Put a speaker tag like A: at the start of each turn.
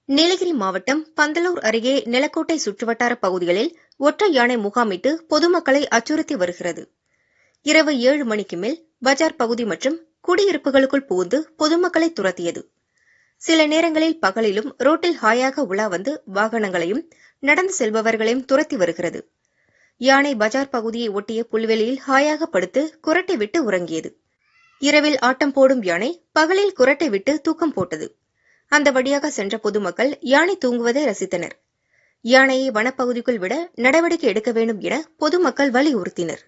A: நீலகிரி மாவட்டம் பந்தலூர் அருகே நிலக்கோட்டை சுற்றுவட்டார பகுதிகளில் ஒற்றை யானை முகாமிட்டு பொதுமக்களை அச்சுறுத்தி வருகிறது. இரவு 7 மணிக்கு மேல் பஜார் பகுதி மற்றும் குடியிருப்புகளுக்குள் புகுந்து பொதுமக்களை துரத்தியது. சில நேரங்களில் பகலிலும் ரோட்டில் ஹாயாக உலா வந்து வாகனங்களையும் நடந்து செல்பவர்களையும் துரத்தி வருகிறது. யானை பஜார் பகுதியை ஒட்டிய புல்வெளியில் ஹாயாக படுத்து குரட்டை விட்டு உறங்கியது. இரவில் ஆட்டம் போடும் யானை பகலில் குரட்டை விட்டு தூக்கம் போட்டது. அந்த வழியாக சென்ற பொதுமக்கள் யானை தூங்குவதை ரசித்தனர். யானையை வனப்பகுதிக்குள் விட நடவடிக்கை எடுக்க வேண்டும் என பொதுமக்கள் வலியுறுத்தினர்.